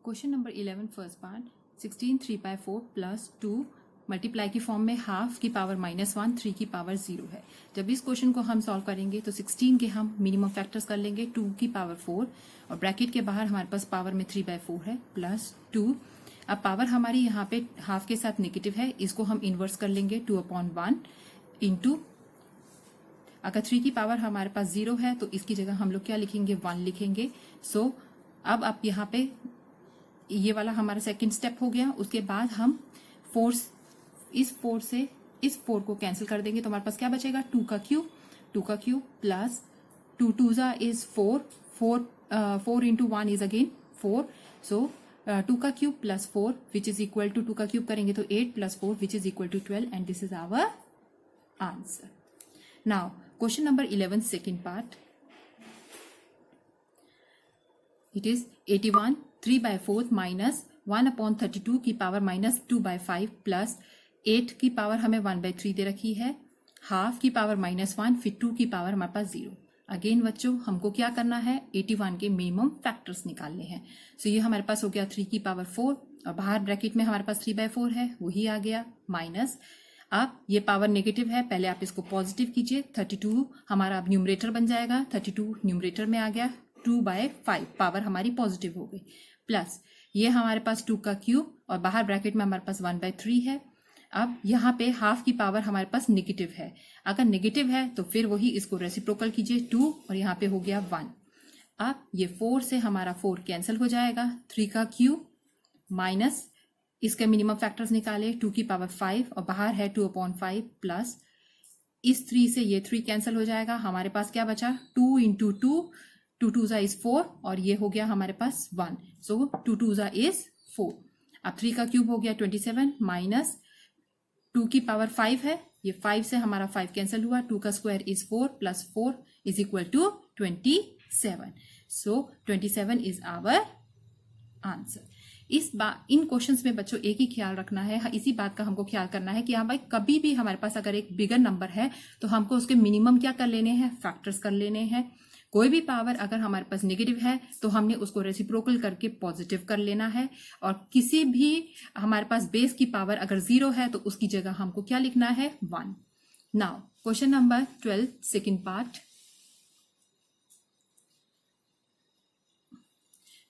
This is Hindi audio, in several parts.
Question number 11 first part 16 3/4 plus 2 multiply की फॉर्म में हाफ की पावर -1 3 की पावर 0 है। जब इस क्वेश्चन को हम सॉल्व करेंगे तो 16 के हम मिनिमम फैक्टर्स कर लेंगे 2 की पावर 4 और ब्रैकेट के बाहर हमारे पास पावर में 3/4 है प्लस 2। अब पावर हमारी यहाँ पे हाफ के साथ नेगेटिव है, इसको हम इन्वर्स कर लेंगे 2/1 इंटू, अगर 3 की पावर हमारे पास 0 है तो इसकी जगह हम लोग क्या लिखेंगे 1 लिखेंगे। सो अब आप यहाँ पे ये वाला हमारा सेकंड स्टेप हो गया। उसके बाद हम इस 4 से इस 4 को कैंसिल कर देंगे तो हमारे पास क्या बचेगा 2 का cube plus 2 2 is 4 into 1 is again 4। So 2 का cube plus 4 which is equal to 2 का क्यूब करेंगे तो 8 plus 4 which is equal to 12 and this is our answer. Now question number 11 second part, it is 81 3/4 minus 1/32 की पावर -2/5 प्लस 8 की पावर हमें 1/3 दे रखी है, हाफ की पावर -1 फिर 2 की पावर हमारे पास 0। अगेन बच्चों हमको क्या करना है 81 के मिनिमम फैक्टर्स निकालने हैं। सो ये हमारे पास हो गया 3 की पावर 4 और बाहर ब्रैकेट में हमारे पास 3/4 है वही आ गया माइनस। अब ये पावर नेगेटिव है, पहले आप इसको पॉजिटिव कीजिए, 32 हमारा अब न्यूमरेटर बन जाएगा, 32 न्यूमरेटर में आ गया, 2/5 पावर हमारी पॉजिटिव हो गई प्लस ये हमारे पास 2 का क्यूब और बाहर ब्रैकेट में हमारे पास 1/3 है। अब यहाँ पे हाफ की पावर हमारे पास नेगेटिव है, अगर नेगेटिव है तो फिर वही इसको रेसिप्रोकल कीजिए 2 और यहाँ पे हो गया 1। अब ये 4 से हमारा 4 कैंसिल हो जाएगा, 3 का क्यूब माइनस इसके मिनिमम फैक्टर्स निकाले 2 की पावर 5 और बाहर है 2/5 प्लस इस 3 से ये 3 कैंसिल हो जाएगा, हमारे पास क्या बचा 2 इंटू 2 2 इज 4 और ये हो गया हमारे पास 1। सो 2 2 इज 4। अब 3 का क्यूब हो गया 27 माइनस 2 की पावर 5 है, ये 5 से हमारा 5 कैंसिल हुआ, 2 का square is 4 plus 4 is equal to 27। So 27 is our answer. इन क्वेश्चंस में बच्चों एक ही ख्याल रखना है, इसी बात का हमको ख्याल करना है कि हाँ भाई कभी भी हमारे पास अगर एक बिगर नंबर है तो हमको उसके मिनिमम क्या कर लेने हैं फैक्टर्स कर लेने हैं। कोई भी पावर अगर हमारे पास नेगेटिव है तो हमने उसको रेसिप्रोकल करके पॉजिटिव कर लेना है और किसी भी हमारे पास बेस की पावर अगर 0 है तो उसकी जगह हमको क्या लिखना है 1। Now question number 12 second part.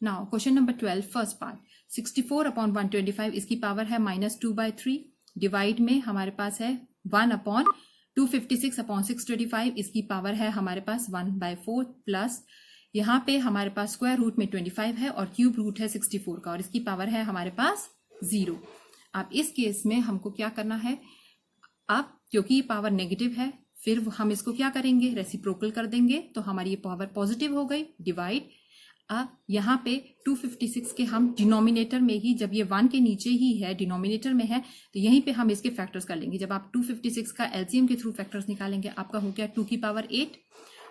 Now question number 12 first part, 64/125 इसकी पावर है -2/3 डिवाइड में हमारे पास है 1/256/625 इसकी पावर है हमारे पास 1/4 प्लस यहाँ पे हमारे पास स्क्वायर रूट में 25 है और क्यूब रूट है 64 का और इसकी पावर है हमारे पास 0। अब इस केस में हमको क्या करना है, अब क्योंकि ये पावर नेगेटिव है फिर हम इसको क्या करेंगे रेसिप्रोकल कर देंगे तो हमारी ये पावर पॉजिटिव हो गई डिवाइड। अब यहाँ पे 256 के हम डिनोमिनेटर में ही, जब ये 1 के नीचे ही है डिनोमिनेटर में है तो यहीं पे हम इसके फैक्टर्स कर लेंगे। जब आप 256 का एलसीएम के थ्रू फैक्टर्स निकालेंगे आपका हो गया 2 की पावर 8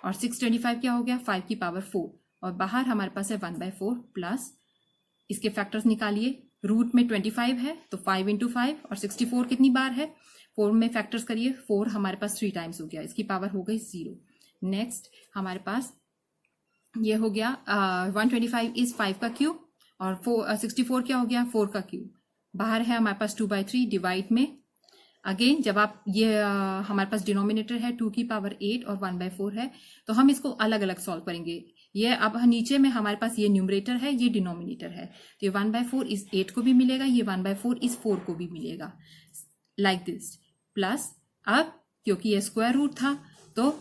और 625 क्या हो गया 5 की पावर 4 और बाहर हमारे पास है 1/4 प्लस इसके फैक्टर्स निकालिए, रूट में 25 है तो 5 इंटू 5 और 64 कितनी बार है 4 में फैक्टर्स करिए, 4 हमारे पास 3 टाइम्स हो गया, इसकी पावर हो गई 0। नेक्स्ट हमारे पास ये हो गया 125 इज 5 का क्यूब और 64 क्या हो गया 4 का क्यूब, बाहर है हमारे पास 2/3 डिवाइड में। अगेन जब आप ये हमारे पास डिनोमिनेटर है 2 की पावर 8 और 1/4 है तो हम इसको अलग अलग सॉल्व करेंगे। ये अब नीचे में हमारे पास ये न्यूमरेटर है ये डिनोमिनेटर है तो ये 1/4 इस 8 को भी मिलेगा, ये 1/4 इस 4 को भी मिलेगा लाइक दिस प्लस। अब क्योंकि ये स्क्वायर रूट था तो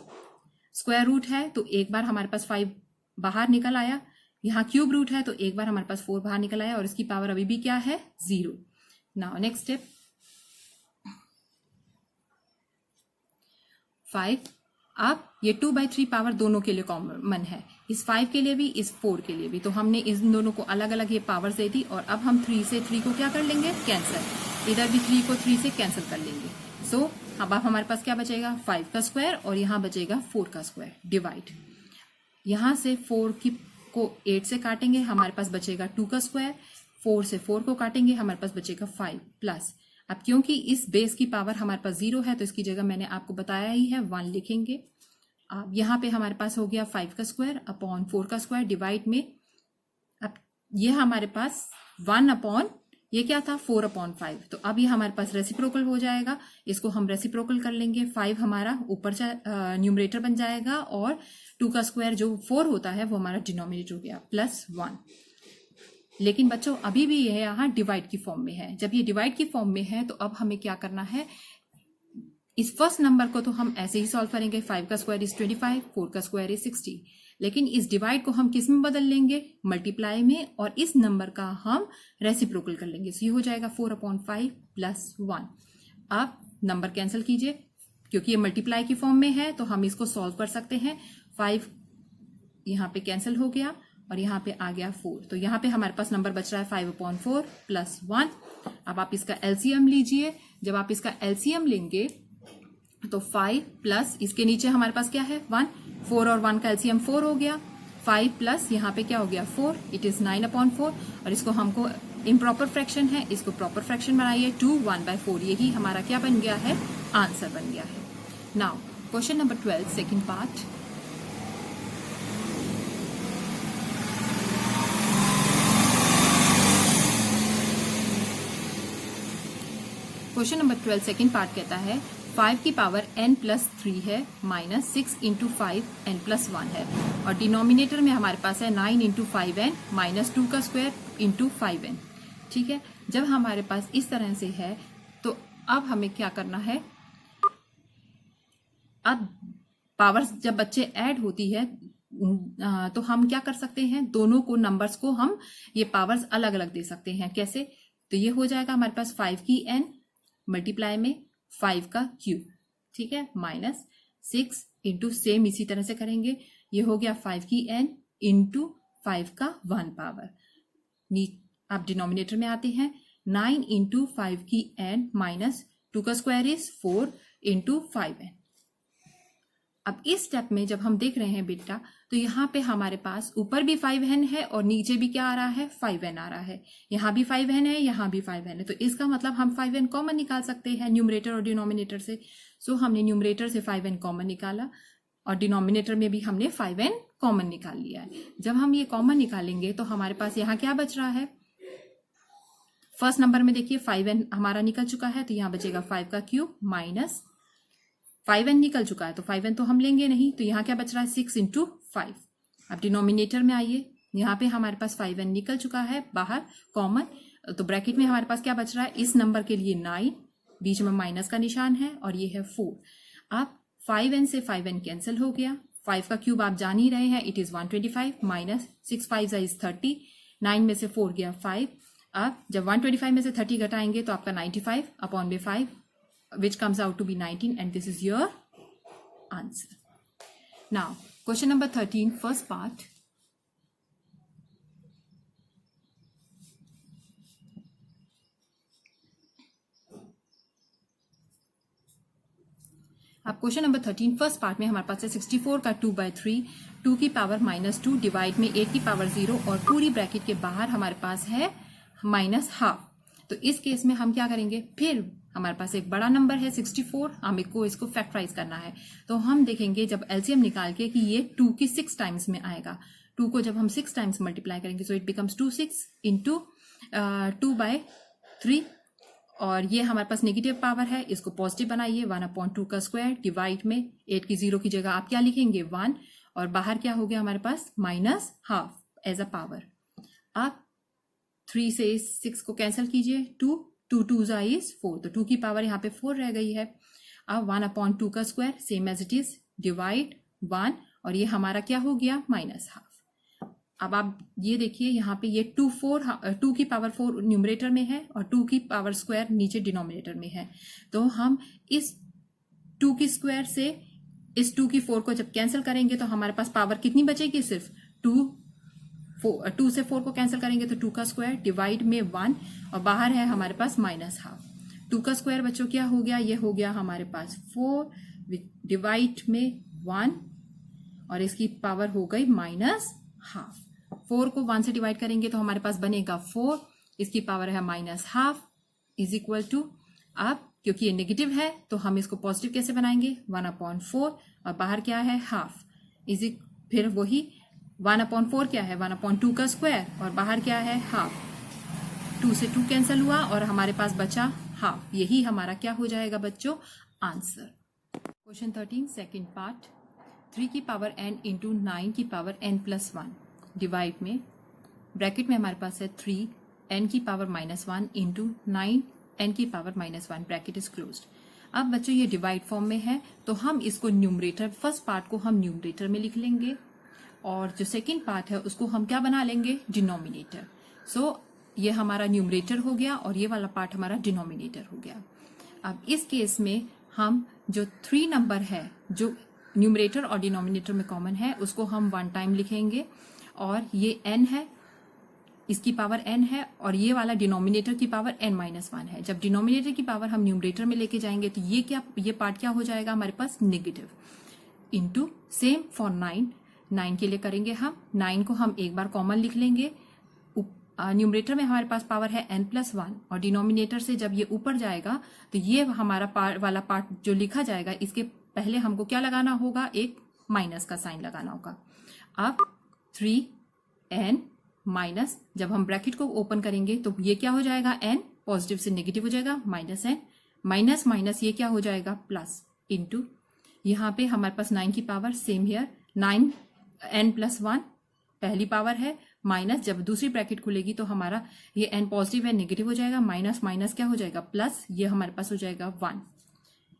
स्क्वायर रूट है तो एक बार हमारे पास 5 बाहर निकल आया, यहाँ क्यूब रूट है तो एक बार हमारे पास 4 बाहर निकल आया और इसकी पावर अभी भी क्या है 0। Now next step 5। अब ये 2/3 पावर दोनों के लिए कॉमन है, इस 5 के लिए भी इस 4 के लिए भी, तो हमने इन दोनों को अलग अलग ये पावर्स दे दी और अब हम 3 से 3 को क्या कर लेंगे कैंसिल, इधर भी 3 को 3 से कैंसिल कर लेंगे। सो अब हमारे पास क्या बचेगा 5 का स्क्वायर और यहाँ बचेगा 4 का स्क्वायर डिवाइड, यहाँ से 4 को 8 से काटेंगे हमारे पास बचेगा 2 का स्क्वायर, 4 से 4 को काटेंगे हमारे पास बचेगा 5 प्लस। अब क्योंकि इस बेस की पावर हमारे पास 0 है तो इसकी जगह मैंने आपको बताया ही है 1 लिखेंगे। अब यहाँ पे हमारे पास हो गया 5 का स्क्वायर अपॉन 4 का स्क्वायर डिवाइड में, अब ये हमारे पास 1 अपॉन ये क्या था 4/5, तो अब ये हमारे पास रेसिप्रोकल हो जाएगा, इसको हम रेसिप्रोकल कर लेंगे, 5 हमारा ऊपर न्यूमरेटर बन जाएगा और 2 का स्क्वायर जो 4 होता है वो हमारा डिनोमिनेटर हो गया +1। लेकिन बच्चों अभी भी यह यहाँ डिवाइड की फॉर्म में है। जब ये डिवाइड की फॉर्म में है तो अब हमें क्या करना है, इस फर्स्ट नंबर को तो हम ऐसे ही सॉल्व करेंगे, 5 का स्क्वायर इज 25, 4 का स्क्वायर इज 60, लेकिन इस डिवाइड को हम किस में बदल लेंगे, मल्टीप्लाई में, और इस नंबर का हम रेसिप्रोकल कर लेंगे, सो ये हो जाएगा 4/5 +1। आप नंबर कैंसिल कीजिए, क्योंकि ये मल्टीप्लाई की फॉर्म में है तो हम इसको सॉल्व कर सकते हैं। 5 यहाँ पे कैंसिल हो गया और यहाँ पे आ गया 4, तो यहाँ पे हमारे पास नंबर बच रहा है 5/4 +1। अब आप इसका एलसीएम लीजिए, जब आप इसका एलसीएम लेंगे तो 5 प्लस इसके नीचे हमारे पास क्या है 1, 4 और 1 का एलसीएम 4 हो गया, 5 प्लस यहाँ पे क्या हो गया 4, इट इज 9/4, और इसको हमको इम्प्रॉपर फ्रैक्शन है, इसको प्रॉपर फ्रैक्शन बनाइए, 2 1/4, यही हमारा क्या बन गया है, आंसर बन गया है। Now question number 12 second part. Question number 12 second part कहता है 5 की पावर n+3 है -6 × 5 n+1 है, और डिनोमिनेटर में हमारे पास है 9 × 5n -2 का स्क्वायर × 5n। ठीक है, जब हमारे पास इस तरह से है तो अब हमें क्या करना है, अब पावर्स जब बच्चे ऐड होती है तो हम क्या कर सकते हैं, दोनों को नंबर्स को हम ये पावर्स अलग अलग दे सकते हैं। कैसे, तो ये हो जाएगा हमारे पास 5 की n मल्टीप्लाई में 5 का क्यूब, ठीक है, -6 इंटू सेम इसी तरह से करेंगे, ये हो गया 5 की n इंटू 5 का 1 पावर। आप डिनोमिनेटर में आते हैं, 9 इंटू 5 की n -2 का स्क्वायर इज 4 इंटू 5n। अब इस स्टेप में जब हम देख रहे हैं बेटा, तो यहाँ पे हमारे पास ऊपर भी 5n है और नीचे भी क्या आ रहा है, 5n आ रहा है, यहाँ भी 5n है, यहाँ भी 5n है, तो इसका मतलब हम 5n कॉमन निकाल सकते हैं न्यूमरेटर और डिनोमिनेटर से। सो हमने न्यूमरेटर से 5n कॉमन निकाला और डिनोमिनेटर में भी हमने 5n कॉमन निकाल लिया है। जब हम ये कॉमन निकालेंगे तो हमारे पास यहाँ क्या बच रहा है, फर्स्ट नंबर में देखिए 5n हमारा निकल चुका है, तो यहाँ बचेगा 5 का क्यूब माइनस 5n निकल चुका है, तो 5n तो हम लेंगे नहीं, तो यहाँ क्या बच रहा है 6 इंटू 5। अब डिनोमिनेटर में आइए, यहाँ पे हमारे पास 5n निकल चुका है बाहर कॉमन, तो ब्रैकेट में हमारे पास क्या बच रहा है, इस नंबर के लिए 9, बीच में माइनस का निशान है और ये है 4। अब 5n से 5n कैंसिल हो गया, 5 का क्यूब आप जान ही रहे हैं, इट इज 125 माइनस 6 5 इज 30, 9 में से 4 गया 5। अब जब 125 में से 30 घटाएंगे तो आपका 95 अपॉन में 5, which comes out to be 19, and this is your answer. Now, question number 13, first part. अब क्वेश्चन नंबर 13 फर्स्ट पार्ट में हमारे पास है 64 का 2/3, 2 की पावर -2 डिवाइड में 8 की पावर 0, और पूरी ब्रैकेट के बाहर हमारे पास है -½ तो इस केस में हम क्या करेंगे, फिर हमारे पास एक बड़ा नंबर है 64, हमें को इसको फैक्टराइज करना है, तो हम देखेंगे जब एलसीएम निकाल के कि ये 2 की 6 टाइम्स में आएगा। 2 को जब हम 6 टाइम्स मल्टीप्लाई करेंगे सो इट बिकम्स 26 इंटू 2/3, और ये हमारे पास नेगेटिव पावर है, इसको पॉजिटिव बनाइए, 1/2 का स्क्वायर डिवाइड में 8 की 0 की जगह आप क्या लिखेंगे 1, और बाहर क्या हो गया हमारे पास -½ एज अ पावर। आप 3 से 6 को कैंसिल कीजिए, 2 2 इज 4, तो 2 की पावर यहाँ पे 4 रह गई है। अब 1/2 का square same as it is divide 1, और ये हमारा क्या हो गया -½ अब आप ये देखिए यहाँ पे ये 2 की पावर 4 न्यूमरेटर में है और 2 की पावर स्क्वायर नीचे डिनोमिनेटर में है, तो हम इस 2 की स्क्वायर से इस 2 की 4 को जब कैंसिल करेंगे तो हमारे पास पावर कितनी बचेगी, सिर्फ 2 से 4 को कैंसिल करेंगे तो 2 का स्क्वायर डिवाइड में 1, और बाहर है हमारे पास -½ 2 का स्क्वायर बच्चों क्या हो गया, ये हो गया हमारे पास 4 डिवाइड में 1, और इसकी पावर हो गई -½ 4 को 1 से डिवाइड करेंगे तो हमारे पास बनेगा 4, इसकी पावर है -½ इज इक्वल टू, अब क्योंकि ये नेगेटिव है तो हम इसको पॉजिटिव कैसे बनाएंगे, 1/4, और बाहर क्या है ½ फिर वही 1/4 क्या है, 1/2 का स्क्वायर, और बाहर क्या है, हाफ। 2 से 2 कैंसिल हुआ और हमारे पास बचा हाफ। यही हमारा क्या हो जाएगा बच्चों, आंसर। क्वेश्चन 13 सेकेंड पार्ट, 3 की पावर n इंटू 9 की पावर n+1 डिवाइड में, ब्रैकेट में हमारे पास है 3 n की पावर -1 इंटू 9 n की पावर -1, ब्रैकेट इज क्लोज्ड। अब बच्चों ये डिवाइड फॉर्म में है तो हम इसको न्यूमरेटर, फर्स्ट पार्ट को हम न्यूमरेटर में लिख लेंगे और जो सेकेंड पार्ट है उसको हम क्या बना लेंगे, डिनोमिनेटर। सो ये हमारा न्यूमरेटर हो गया और ये वाला पार्ट हमारा डिनोमिनेटर हो गया। अब इस केस में हम जो 3 नंबर है जो न्यूमरेटर और डिनोमिनेटर में कॉमन है उसको हम 1 टाइम लिखेंगे, और ये n है, इसकी पावर n है, और ये वाला डिनोमिनेटर की पावर n-1 है। जब डिनोमिनेटर की पावर हम न्यूमरेटर में लेके जाएंगे तो ये पार्ट क्या हो जाएगा हमारे पास, नेगेटिव। इंटू सेम फॉर 9 के लिए करेंगे हम, 9 को हम एक बार कॉमन लिख लेंगे। न्यूमरेटर में हमारे पास पावर है n+1 और डिनोमिनेटर से जब ये ऊपर जाएगा तो ये हमारा वाला पार्ट जो लिखा जाएगा इसके पहले हमको क्या लगाना होगा, एक माइनस का साइन लगाना होगा। अब 3n माइनस, जब हम ब्रैकेट को ओपन करेंगे तो ये क्या हो जाएगा, n पॉजिटिव से नेगेटिव हो जाएगा, -n माइनस माइनस ये क्या हो जाएगा, प्लस, इंटू यहाँ पे हमारे पास 9 की पावर सेम हियर, 9n+1 पहली पावर है, माइनस जब दूसरी ब्रैकेट खुलेगी तो हमारा ये n पॉजिटिव है, नेगेटिव हो जाएगा, माइनस माइनस क्या हो जाएगा, प्लस, ये हमारे पास हो जाएगा 1।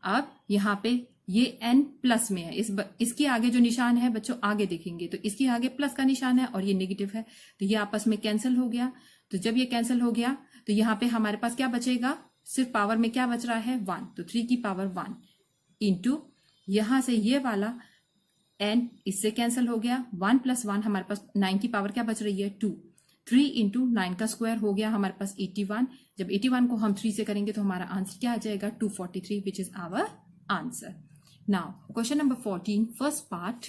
अब यहाँ पे ये n प्लस में है, इसके आगे जो निशान है बच्चों आगे देखेंगे तो इसके आगे प्लस का निशान है और ये नेगेटिव है, तो ये आपस में कैंसिल हो गया। तो जब ये कैंसिल हो गया तो यहाँ पे हमारे पास क्या बचेगा, सिर्फ पावर में क्या बच रहा है, 1। तो 3 की पावर 1 इंटू यहां से ये वाला n इससे कैंसिल हो गया, 1 + 1 हमारे पास 9 की पावर क्या बच रही है, 2। 3 इंटू 9 का स्क्वायर हो गया हमारे पास 81। जब 81 को हम 3 से करेंगे तो हमारा आंसर क्या आ जाएगा, 243, which is our answer. Now question number 14 first part,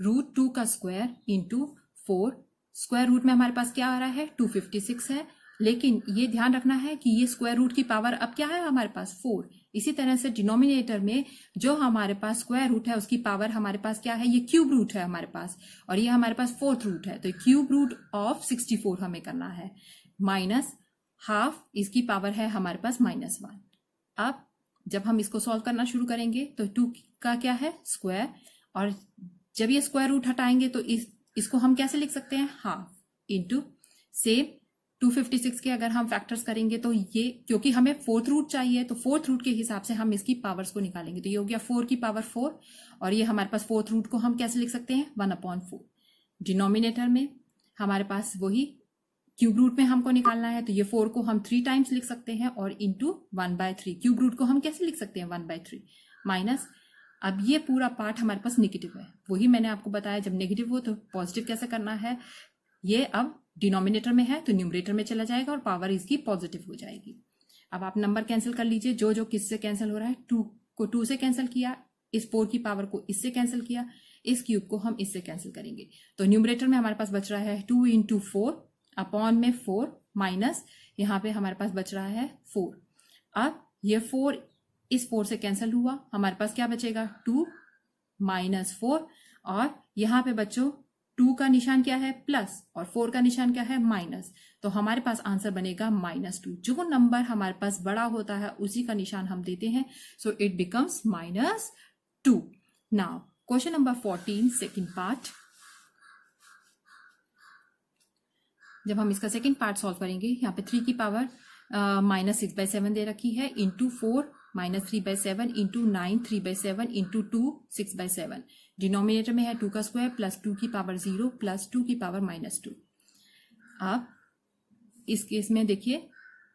√2 का स्क्वायर इंटू 4, स्क्वायर रूट में हमारे पास क्या आ रहा है, 256 है, लेकिन ये ध्यान रखना है कि ये स्क्वायर रूट की पावर अब क्या है हमारे पास, 4। इसी तरह से डिनोमिनेटर में जो हमारे पास स्क्वायर रूट है उसकी पावर हमारे पास क्या है, ये क्यूब रूट है हमारे पास, और ये हमारे पास 4th रूट है, तो क्यूब रूट ऑफ 64 हमें करना है, माइनस हाफ इसकी पावर है हमारे पास -1। अब जब हम इसको सॉल्व करना शुरू करेंगे तो 2 का क्या है, स्क्वायर, और जब ये स्क्वायर रूट हटाएंगे तो इसको हम कैसे लिख सकते हैं, हाफ, इंटू सेम 256 के अगर हम फैक्टर्स करेंगे तो ये, क्योंकि हमें 4th रूट चाहिए तो 4th रूट के हिसाब से हम इसकी पावर्स को निकालेंगे, तो ये हो गया 4 की पावर 4, और ये हमारे पास 4th रूट को हम कैसे लिख सकते हैं, 1/4। डिनोमिनेटर में हमारे पास वही क्यूब रूट में हमको निकालना है, तो ये 4 को हम 3 टाइम्स लिख सकते हैं, और इंटू 1/3, क्यूब रूट को हम कैसे लिख सकते हैं, 1/3, माइनस, अब ये पूरा पार्ट हमारे पास नेगेटिव है, वही मैंने आपको बताया जब नेगेटिव हो तो पॉजिटिव कैसे करना है, ये अब डिनोमिनेटर में है तो न्यूमरेटर में चला जाएगा और पावर इसकी पॉजिटिव हो जाएगी। अब आप नंबर कैंसिल कर लीजिए, जो जो किससे कैंसिल हो रहा है, 2 को 2 से कैंसिल किया, इस 4 की पावर को इससे कैंसिल किया, इस क्यूब को हम इससे कैंसिल करेंगे, तो न्यूमरेटर में हमारे पास बच रहा है 2 × 4 अपॉन में 4, माइनस यहाँ पे हमारे पास बच रहा है 4। अब ये 4 इस 4 से कैंसिल हुआ, हमारे पास क्या बचेगा, 2 - 4, और यहाँ पे बच्चों 2 का निशान क्या है, प्लस, और 4 का निशान क्या है, माइनस, तो हमारे पास आंसर बनेगा -2। जो नंबर हमारे पास बड़ा होता है उसी का निशान हम देते हैं, so it becomes -2। Now question number 14 second part, जब हम इसका सेकेंड पार्ट सॉल्व करेंगे, यहाँ पे 3 की पावर -6/7 दे रखी है, इंटू 4 -3/7 इंटू 9 3/7 इंटू 2 6/7, डिनोमिनेटर में है 2 का स्क्वायर प्लस 2 की पावर 0 प्लस 2 की पावर -2। अब इस केस में देखिए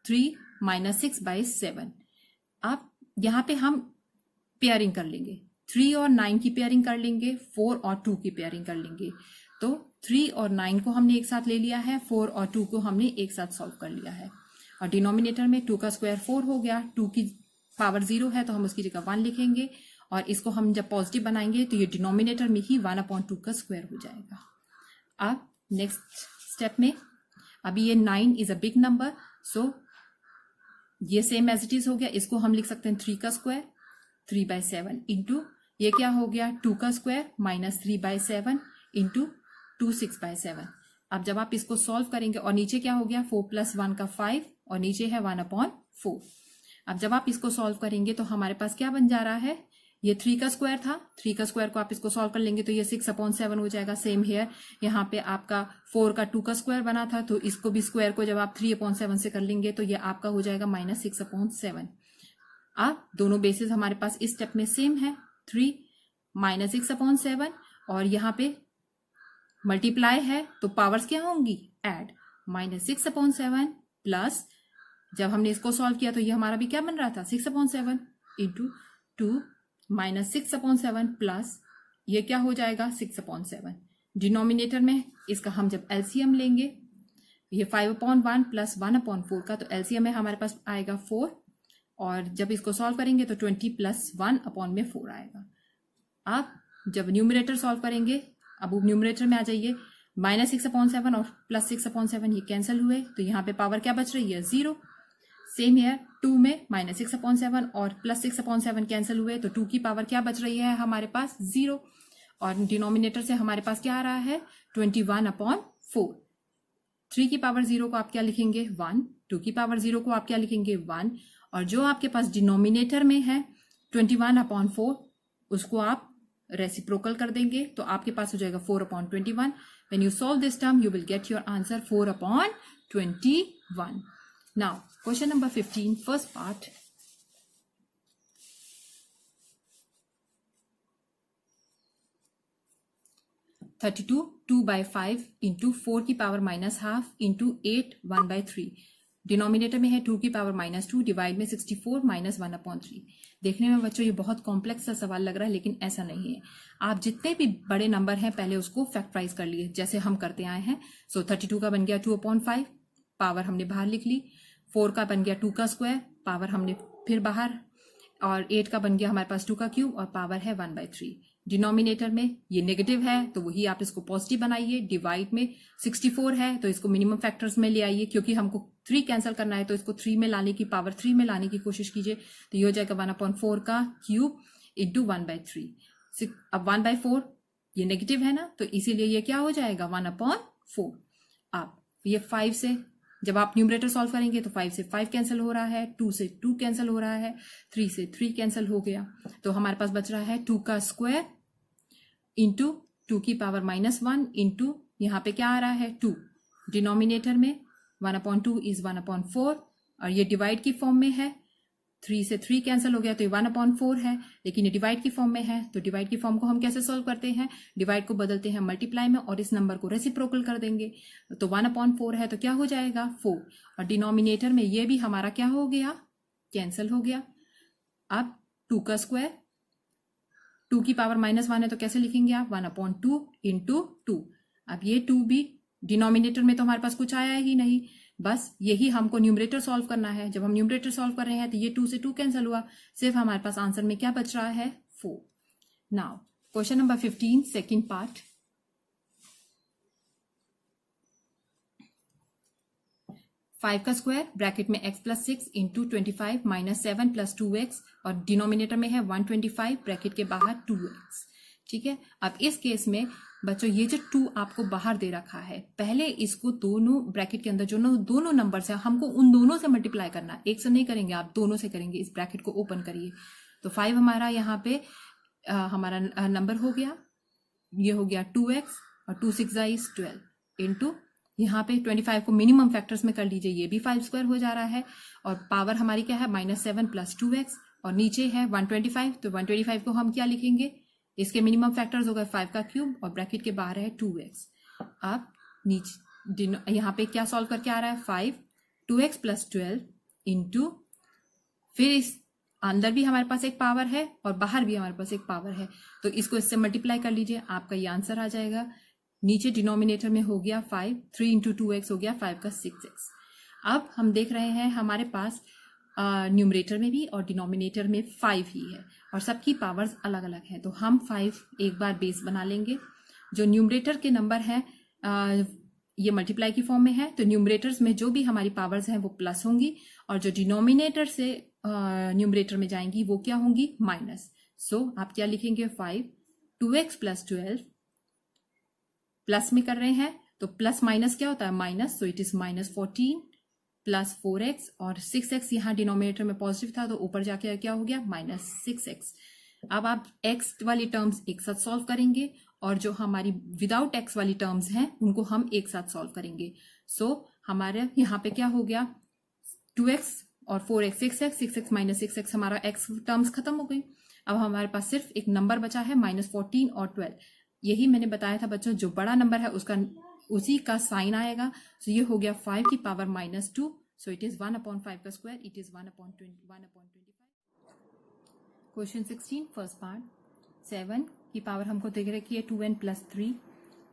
3 -6/7, अब यहाँ पे हम पेयरिंग कर लेंगे, 3 और 9 की पेयरिंग कर लेंगे, 4 और 2 की पेयरिंग कर लेंगे, तो 3 और 9 को हमने एक साथ ले लिया है, 4 और 2 को हमने एक साथ सॉल्व कर लिया है, और डिनोमिनेटर में 2 का स्क्वायर 4 हो गया, 2 की पावर 0 है तो हम उसकी जगह 1 लिखेंगे, और इसको हम जब पॉजिटिव बनाएंगे तो ये डिनोमिनेटर में ही 1/2 का स्क्वायर हो जाएगा। अब नेक्स्ट स्टेप में, अभी ये 9 इज अ बिग नंबर, सो ये सेम एज इट इज हो गया, इसको हम लिख सकते हैं 3 का स्क्वायर 3/7 इंटू ये क्या हो गया 2 का स्क्वायर माइनस 3/7 इंटू 2 6/7। अब जब आप इसको सॉल्व करेंगे और नीचे क्या हो गया 4 + 1 का 5 और नीचे है 1/4। अब जब आप इसको सॉल्व करेंगे तो हमारे पास क्या बन जा रहा है, ये 3 का स्क्वायर था, 3 का स्क्वायर को आप इसको सॉल्व कर लेंगे तो ये 6/7 हो जाएगा। सेम हेयर यहाँ पे आपका 4 का 2 का स्क्वायर बना था, तो इसको भी स्क्वायर को जब आप 3/7 से कर लेंगे तो ये आपका हो जाएगा -6/7। अब दोनों बेसिस हमारे पास इस स्टेप में सेम है, 3 -6/7 और यहाँ पे मल्टीप्लाई है तो पावर्स क्या होंगी ऐड, -6/7 प्लस जब हमने इसको सॉल्व किया तो ये हमारा भी क्या बन रहा था 6/7 इंटू 2 -6/7 प्लस ये क्या हो जाएगा 6/7। डिनोमिनेटर में इसका हम जब एलसीएम लेंगे ये 5/1 प्लस 1/4 का, तो एलसीएम में हमारे पास आएगा 4 और जब इसको सॉल्व करेंगे तो 20 + 1/4 आएगा। अब जब न्यूमरेटर सॉल्व करेंगे, अब न्यूमरेटर में आ जाइए, -6/7 और +6/7 ये कैंसिल हुए तो यहाँ पे पावर क्या बच रही है 0। सेम है 2 में -6/7 और +6/7 कैंसिल हुए तो 2 की पावर क्या बच रही है हमारे पास 0 और डिनोमिनेटर से हमारे पास क्या आ रहा है 21/4। 3 की पावर 0 को आप क्या लिखेंगे 1, 2 की पावर 0 को आप क्या लिखेंगे 1 और जो आपके पास डिनोमिनेटर में है 21/4 उसको आप रेसिप्रोकल कर देंगे तो आपके पास हो जाएगा 4/21। When you solve this term you will get your answer 4/21। Now question number 15 first part. (32) 2/5 into 4 की पावर -½ इंटू 8 1/3। डिनोमिनेटर में है 2 की पावर -2, डिवाइड में 64 -1/3। देखने में बच्चों ये बहुत कॉम्प्लेक्स सा सवाल लग रहा है लेकिन ऐसा नहीं है। आप जितने भी बड़े नंबर हैं पहले उसको फैक्टराइज कर लिए जैसे हम करते आए हैं। सो 32 का बन गया 2/5, पावर हमने बाहर लिख ली। 4 का बन गया 2 का स्क्वायर, पावर हमने फिर बाहर, और 8 का बन गया हमारे पास 2 का क्यूब और पावर है 1/3। डिनोमिनेटर में ये नेगेटिव है तो वही आप इसको पॉजिटिव बनाइए। डिवाइड में 64 है तो इसको मिनिमम फैक्टर्स में ले आइए, क्योंकि हमको 3 कैंसिल करना है तो इसको 3 में लाने की, पावर 3 में लाने की कोशिश कीजिए। तो ये हो जाएगा 1/4 का क्यूब इंटू 1/3। अब 1/4 ये नेगेटिव है ना, तो इसीलिए ये क्या हो जाएगा 1/4। अब ये 5 से जब आप न्यूमरेटर सॉल्व करेंगे तो 5 से 5 कैंसिल हो रहा है, 2 से 2 कैंसिल हो रहा है, 3 से 3 कैंसिल हो गया, तो हमारे पास बच रहा है 2 का स्क्वायर इंटू 2 की पावर -1 इंटू यहाँ पे क्या आ रहा है 2। डिनोमिनेटर में 1/2 इज 1/4 और ये डिवाइड की फॉर्म में है, 3 से 3 कैंसिल हो गया तो ये 1/4 है, लेकिन ये डिवाइड की फॉर्म में है। तो डिवाइड की फॉर्म को हम कैसे सॉल्व करते हैं, डिवाइड को बदलते हैं मल्टीप्लाई में और इस नंबर को रेसिप्रोकल कर देंगे। तो 1/4 है तो क्या हो जाएगा 4 और डिनोमिनेटर में ये भी हमारा क्या हो गया कैंसिल हो गया। अब 2 का स्क्वायर, 2 की पावर -1 है तो कैसे लिखेंगे आप 1/2 इंटू 2। अब ये 2 भी डिनोमिनेटर में तो हमारे पास कुछ आया ही नहीं, बस यही हमको न्यूमरेटर सॉल्व करना है। जब हम न्यूमरेटर सॉल्व कर रहे हैं तो ये 2 से 2 कैंसिल हुआ, सिर्फ हमारे पास आंसर में क्या बच रहा है 4। Now question number 15 second part. Five का स्क्वायर ब्रैकेट में x + 6 इंटू 25 -7 + 2x और डिनोमिनेटर में है 125 ब्रैकेट के बाहर 2x। ठीक है, अब इस केस में बच्चों ये जो 2 आपको बाहर दे रखा है, पहले इसको दोनों ब्रैकेट के अंदर जो दोनों नंबर्स हैं हमको उन दोनों से मल्टीप्लाई करना, एक से नहीं करेंगे, आप दोनों से करेंगे। इस ब्रैकेट को ओपन करिए तो 5 हमारा यहाँ पे हमारा नंबर हो गया, ये हो गया 2x और 2 6 इज 12 इंटू यहाँ पे 25 को मिनिमम फैक्टर्स में कर लीजिए, ये भी 5 स्क्वायर हो जा रहा है और पावर हमारी क्या है -7 + 2x और नीचे है 125। तो 125 को हम क्या लिखेंगे, इसके मिनिमम फैक्टर्स हो गए 5 का क्यूब और ब्रैकेट के बाहर है 2x। अब नीचे यहाँ पे क्या सॉल्व करके आ रहा है 5 2x + 12 इंटू, फिर इस अंदर भी हमारे पास एक पावर है और बाहर भी हमारे पास एक पावर है, तो इसको इससे मल्टीप्लाई कर लीजिए, आपका ये आंसर आ जाएगा। नीचे डिनोमिनेटर में हो गया 5, 3 इंटू 2x हो गया 5 का 6x। अब हम देख रहे हैं हमारे पास न्यूमरेटर में भी और डिनोमिनेटर में 5 ही है और सबकी पावर्स अलग अलग हैं, तो हम 5 एक बार बेस बना लेंगे। जो न्यूमरेटर के नंबर हैं ये मल्टीप्लाई की फॉर्म में है, तो न्यूमरेटर्स में जो भी हमारी पावर्स हैं वो प्लस होंगी और जो डिनोमिनेटर से न्यूमरेटर में जाएंगी वो क्या होंगी माइनस। सो आप क्या लिखेंगे 5, 2x प्लस 12, प्लस में कर रहे हैं तो प्लस माइनस क्या होता है minus, so it is -14 plus 4x और 6x यहाँ डिनोमिनेटर में पॉजिटिव था तो ऊपर जाके क्या हो गया -6x। अब आप x वाली टर्म्स एक साथ सॉल्व करेंगे और जो हमारी विदाउट x वाली टर्म्स हैं उनको हम एक साथ सॉल्व करेंगे। सो हमारे यहाँ पे क्या हो गया 2x और 4x 6x माइनस 6x हमारा x टर्म्स खत्म हो गई। अब हमारे पास सिर्फ एक नंबर बचा है -14 और 12। यही मैंने बताया था बच्चों, जो बड़ा नंबर है उसका उसी का साइन आएगा। तो ये हो गया 5 की पावर -2, सो इट इज 1/5 का square, it is 1/25। Question 16 first part, 7 की पावर हमको दे रखी है 2n प्लस 3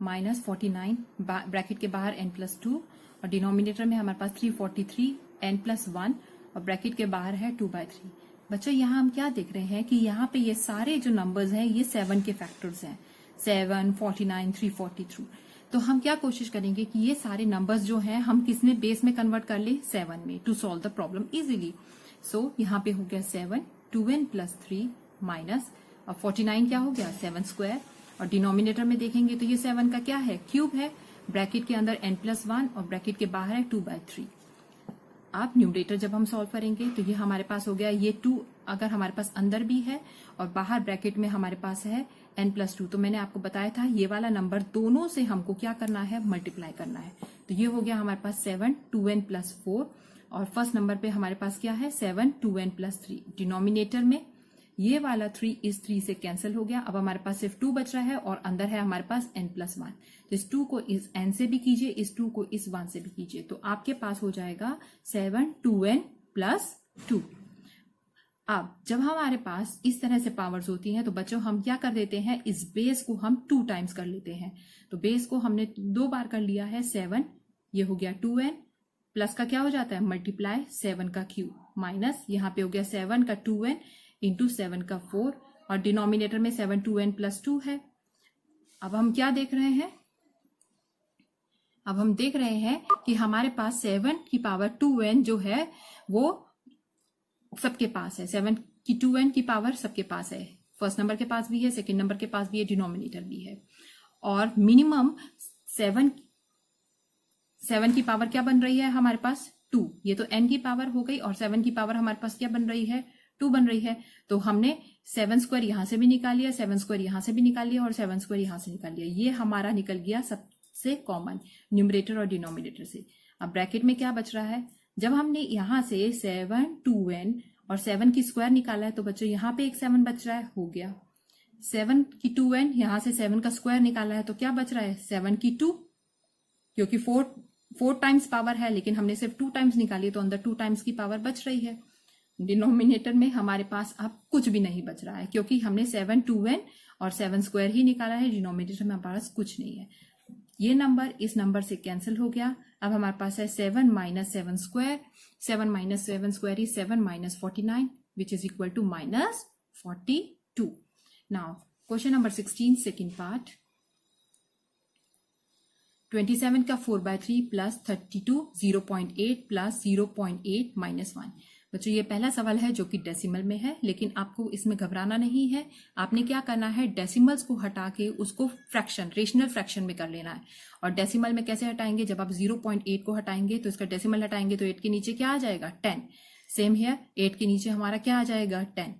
माइनस 49 ब्रैकेट के बाहर n प्लस 2 और डिनोमिनेटर में हमारे पास 343 n प्लस 1 और ब्रैकेट के बाहर है 2/3। बच्चों यहाँ हम क्या देख रहे हैं कि यहाँ पे ये सारे जो नंबर्स हैं ये 7 के फैक्टर्स हैं, 7, 49, 343। तो हम क्या कोशिश करेंगे कि ये सारे नंबर्स जो हैं हम किस में बेस में कन्वर्ट कर ले 7 में, to solve the problem easily. So यहाँ पे हो गया 7, 2n प्लस 3 माइनस और 49 क्या हो गया 7 स्क्वायर और डिनोमिनेटर में देखेंगे तो ये 7 का क्या है क्यूब है, ब्रैकेट के अंदर n प्लस 1 और ब्रैकेट के बाहर है 2/3। अब न्यूमरेटर जब हम सॉल्व करेंगे तो ये हमारे पास हो गया ये 2 अगर हमारे पास अंदर भी है और बाहर ब्रैकेट में हमारे पास है n प्लस 2। तो मैंने आपको बताया था ये वाला नंबर दोनों से हमको क्या करना है मल्टीप्लाई करना है। तो ये हो गया हमारे पास 7, 2n प्लस 4 और फर्स्ट नंबर पे हमारे पास क्या है 7, 2n प्लस 3। डिनोमिनेटर में ये वाला 3 इस 3 से कैंसिल हो गया। अब हमारे पास सिर्फ 2 बच रहा है और अंदर है हमारे पास n प्लस 1। तो इस 2 को इस n से भी कीजिए, इस 2 को इस 1 से भी कीजिए, तो आपके पास हो जाएगा 7, 2n प्लस 2। अब जब हमारे पास इस तरह से पावर्स होती हैं तो बच्चों हम क्या कर देते हैं इस बेस को हम 2 टाइम्स कर लेते हैं। तो बेस को हमने 2 बार कर लिया है 7, ये हो गया 2n प्लस का क्या हो जाता है मल्टीप्लाई 7 का क्यूब माइनस यहाँ पे हो गया 7 का 2n इंटू 7 का 4 और डिनोमिनेटर में 7, 2n प्लस 2 है। अब हम क्या देख रहे हैं, अब हम देख रहे हैं कि हमारे पास 7 की पावर 2n जो है वो सबके पास है, 7 की 2n की पावर सबके पास है, फर्स्ट नंबर के पास भी है, सेकंड नंबर के पास भी है, डिनोमिनेटर भी है। और मिनिमम 7 की पावर क्या बन रही है हमारे पास 2, ये तो n की पावर हो गई और 7 की पावर हमारे पास क्या बन रही है 2 बन रही है। तो हमने 7 स्क्वायर यहां से भी निकाल लिया, 7 स्क्वायर यहां से भी निकाल लिया और 7 स्क्वायर यहां से निकाल लिया। ये हमारा निकल गया सबसे कॉमन न्यूमरेटर और डिनोमिनेटर से। अब ब्रैकेट में क्या बच रहा है, जब हमने यहां से 7, 2n और 7 की स्क्वायर निकाला है तो बच्चों यहाँ पे एक 7 बच रहा है, हो गया 7 की 2n, यहां से 7 का स्क्वायर निकाला है तो क्या बच रहा है 7 की 2, क्योंकि 4 टाइम्स पावर है लेकिन हमने सिर्फ 2 टाइम्स निकाली तो अंदर 2 टाइम्स की पावर बच रही है। डिनोमिनेटर में हमारे पास अब कुछ भी नहीं बच रहा है क्योंकि हमने 7, 2n और 7 स्क्वायर ही निकाला है, डिनोमिनेटर में हमारे पास कुछ नहीं है। ये नंबर इस नंबर से कैंसिल हो गया। अब हमारे पास है 7 minus 7 square, 7 minus 7 square is 7 minus 49 which is equal to -42। Now question number 16 second part, 27 का 4/3 प्लस 32 0.8 प्लस 0.8 माइनस 1। बच्चों ये पहला सवाल है जो कि डेसिमल में है, लेकिन आपको इसमें घबराना नहीं है। आपने क्या करना है डेसिमल्स को हटा के उसको फ्रैक्शन रेशनल फ्रैक्शन में कर लेना है। और डेसिमल में कैसे हटाएंगे, जब आप 0.8 को हटाएंगे तो इसका डेसिमल हटाएंगे तो 8 के नीचे क्या आ जाएगा 10। सेम हियर 8 के नीचे हमारा क्या आ जाएगा 10।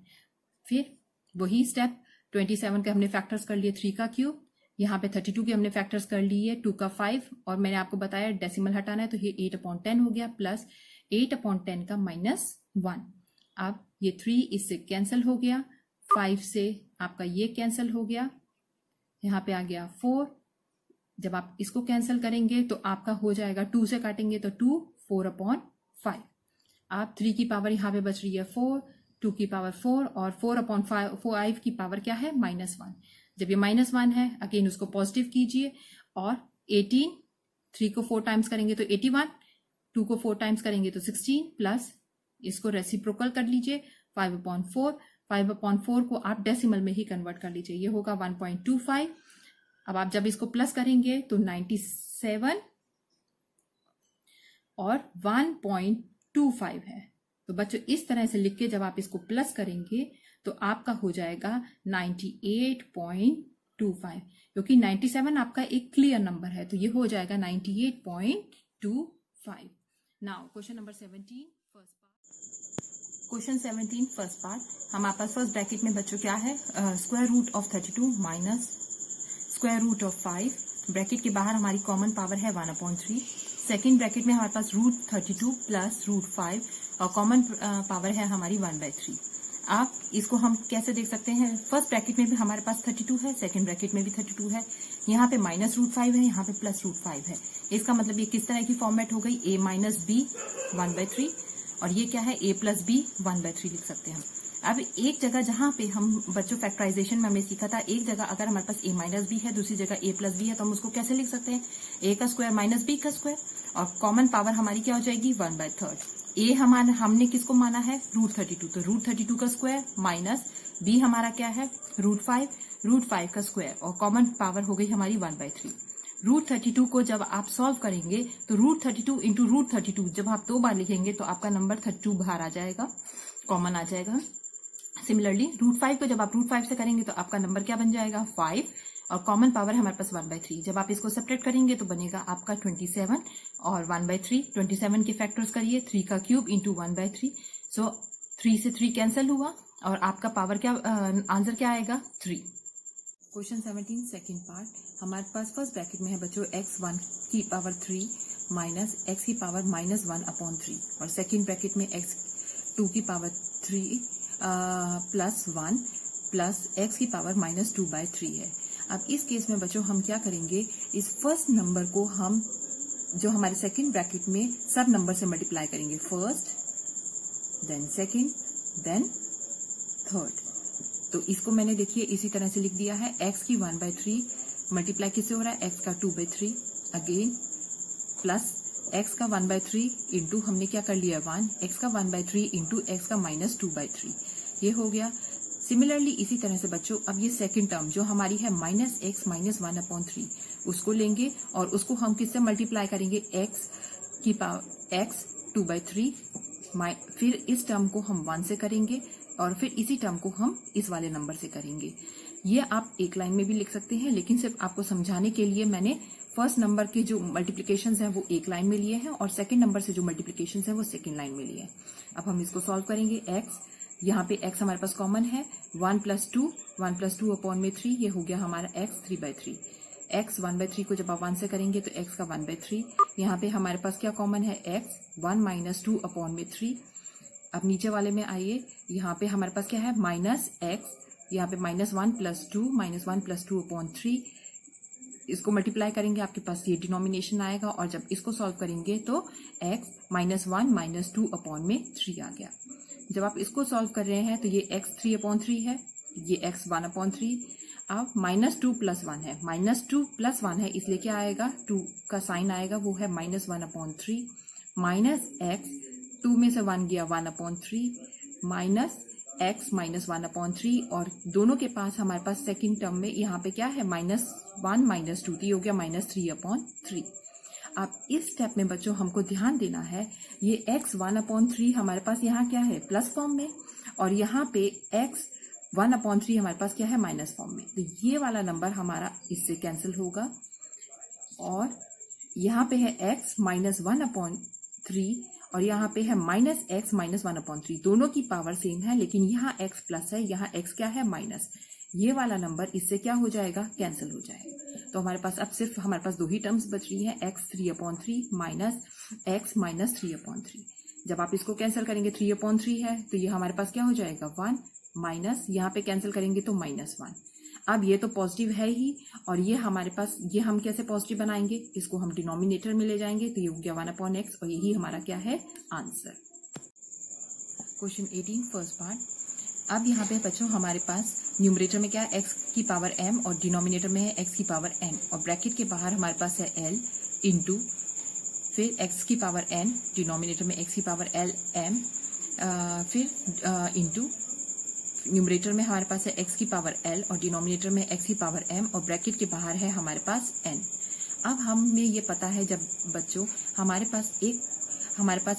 फिर वही स्टेप 27 के हमने फैक्टर्स कर लिए 3 का क्यूब, यहाँ पे 32 के हमने फैक्टर्स कर लिए 2 का 5 और मैंने आपको बताया डेसिमल हटाना है तो ये 8/10 हो गया प्लस 8/10 का -1। अब ये 3 इससे कैंसिल हो गया, 5 से आपका ये कैंसिल हो गया, यहाँ पे आ गया 4। जब आप इसको कैंसिल करेंगे तो आपका हो जाएगा 2 से काटेंगे तो 2, 4/5। आप 3 की पावर यहाँ पे बच रही है 4, 2 की पावर 4 और 4/5 की पावर क्या है -1। जब ये -1 है अगेन उसको पॉजिटिव कीजिए और 18, 3 को 4 टाइम्स करेंगे तो 81, 2 को 4 टाइम्स करेंगे तो 16 प्लस इसको रेसिप्रोकल कर लीजिए 5/4। 5/4 को आप डेसिमल में ही कन्वर्ट कर लीजिए, ये होगा 1.25। अब आप जब इसको प्लस करेंगे तो 97 और 1.25 है। तो बच्चों इस तरह से लिख के जब आप इसको प्लस करेंगे तो आपका हो जाएगा 98.25, क्योंकि 97 आपका एक क्लियर नंबर है, तो ये हो जाएगा 98.25। Now question number 17 first part. Question 17 first part, हमारे पास फर्स्ट ब्रैकेट में बच्चों क्या है, square root of 32 minus square root of 5, bracket के बाहर हमारी कॉमन पावर है 1/3, सेकेंड ब्रैकेट में हमारे पास रूट 32 प्लस रूट 5 और कॉमन पावर है हमारी 1/3। आप इसको हम कैसे देख सकते हैं, फर्स्ट ब्रैकेट में भी हमारे पास 32 है, सेकंड ब्रैकेट में भी 32 है, यहाँ पे माइनस रूट 5 है, यहाँ पे प्लस रूट 5 है। इसका मतलब ये किस तरह की फॉर्मेट हो गई, a माइनस बी 1/3 और ये क्या है a प्लस बी 1/3 लिख सकते हैं हम। अब एक जगह जहां पे हम बच्चों फैक्टराइजेशन में हमने सीखा था, एक जगह अगर हमारे पास a माइनस बी है, दूसरी जगह a प्लस बी है, तो हम उसको कैसे लिख सकते हैं, a का स्क्वायर माइनस बी का स्क्वायर और कॉमन पावर हमारी क्या हो जाएगी 1/3। ए हमारा हमने किसको माना है रूट 32, तो रूट 32 का स्क्वायर माइनस बी हमारा क्या है रूट 5 का स्क्वायर और कॉमन पावर हो गई हमारी 1/3। रूट 32 को जब आप सॉल्व करेंगे तो रूट 32 इंटू रूट 32 जब आप 2 बार लिखेंगे तो आपका नंबर 32 बाहर आ जाएगा, कॉमन आ जाएगा। सिमिलरली रूट 5 को जब आप रूट 5 से करेंगे तो आपका नंबर क्या बन जाएगा 5 और कॉमन पावर है हमारे पास 1/3। जब आप इसको सेपरेट करेंगे तो बनेगा आपका 27 और 1/3, 27 के फैक्टर्स करिए 3 का क्यूब इंटू 1/3, सो 3 से 3 कैंसिल हुआ और आपका पावर क्या आंसर क्या आएगा 3। क्वेश्चन 17 सेकेंड पार्ट, हमारे पास फर्स्ट ब्रैकेट में है बच्चों x1 की पावर 3 माइनस x की पावर -1/3 और सेकेंड ब्रैकेट में x2 की पावर 3 प्लस 1 प्लस x की पावर -2/3 है। अब इस केस में बच्चों हम क्या करेंगे, इस फर्स्ट नंबर को हम जो हमारे सेकेंड ब्रैकेट में सब नंबर से मल्टीप्लाई करेंगे, first then second then third. तो इसको मैंने देखिए इसी तरह से लिख दिया है, x की 1/3 मल्टीप्लाई किससे हो रहा है x का 2/3 अगेन प्लस x का 1/3 इंटू हमने क्या कर लिया 1, x का 1/3 इंटू x का -2/3 ये हो गया। सिमिलरली इसी तरह से बच्चों अब ये सेकंड टर्म जो हमारी है -x -1/3 उसको लेंगे और उसको हम किससे मल्टीप्लाई करेंगे x की पावर x 2/3, फिर इस टर्म को हम 1 से करेंगे और फिर इसी टर्म को हम इस वाले नंबर से करेंगे। ये आप एक लाइन में भी लिख सकते हैं, लेकिन सिर्फ आपको समझाने के लिए मैंने फर्स्ट नंबर के जो मल्टीप्लिकेशंस हैं वो एक लाइन में लिए हैं और सेकंड नंबर से जो मल्टीप्लिकेशंस हैं वो सेकंड लाइन में लिए हैं। अब हम इसको सॉल्व करेंगे, x यहाँ पे x हमारे पास कॉमन है 1 + 2 अपॉन में 3, ये हो गया हमारा x 3/3। x 1/3 को जब आप 1 से करेंगे तो x का 1/3, यहाँ पे हमारे पास क्या कॉमन है x 1 - 2 अपॉन में 3। अब नीचे वाले में आइए, यहाँ पे हमारे पास क्या है -x, यहाँ पे -1 + 2 अपॉन 3, इसको मल्टीप्लाई करेंगे आपके पास ये डिनोमिनेशन आएगा और जब इसको सॉल्व करेंगे तो x -1 - 2 अपॉन में 3 आ गया। जब आप इसको सॉल्व कर रहे हैं तो ये x 3/3 है, ये x 1/3। अब -2 + 1 है, -2 + 1 है इसलिए क्या आएगा 2 का साइन आएगा, वो है -1/3 माइनस x 2 में से 1 गया 1/3 माइनस x -1/3 और दोनों के पास हमारे पास सेकंड टर्म में यहाँ पे क्या है -1 - 2, तो ये हो गया -3/3। अब इस स्टेप में बच्चों हमको ध्यान देना है, ये x 1/3 हमारे पास यहाँ क्या है प्लस फॉर्म में और यहाँ पे x 1/3 हमारे पास क्या है माइनस फॉर्म में, तो ये वाला नंबर हमारा इससे कैंसिल होगा और यहाँ पे है x -1/3 और यहाँ पे है -x -1/3, दोनों की पावर सेम है लेकिन यहाँ x प्लस है, यहाँ x क्या है माइनस, ये वाला नंबर इससे क्या हो जाएगा कैंसिल हो जाएगा। तो हमारे पास अब सिर्फ हमारे पास 2 ही टर्म्स बच रही हैं, x 3/3 माइनस x -3/3। जब आप इसको कैंसिल करेंगे 3/3 है तो ये हमारे पास क्या हो जाएगा 1 माइनस, यहाँ पे कैंसिल करेंगे तो -1। अब ये तो पॉजिटिव है ही और ये हमारे पास ये हम कैसे पॉजिटिव बनाएंगे, इसको हम डिनोमिनेटर में ले जाएंगे तो ये हो गया 1/x और यही हमारा क्या है आंसर। क्वेश्चन 18 फर्स्ट पार्ट, अब यहाँ पे बच्चों हमारे पास न्यूमरेटर में क्या है x की पावर m और डिनोमिनेटर में है x की पावर n और ब्रैकेट के बाहर हमारे पास है l इंटू फिर x की पावर n, डिनोमिनेटर में x की पावर l m, फिर इंटू न्यूमरेटर में हमारे पास है x की पावर l और डिनोमिनेटर में x की पावर m और ब्रैकेट के बाहर है हमारे पास n। अब हमें ये पता है जब बच्चों हमारे पास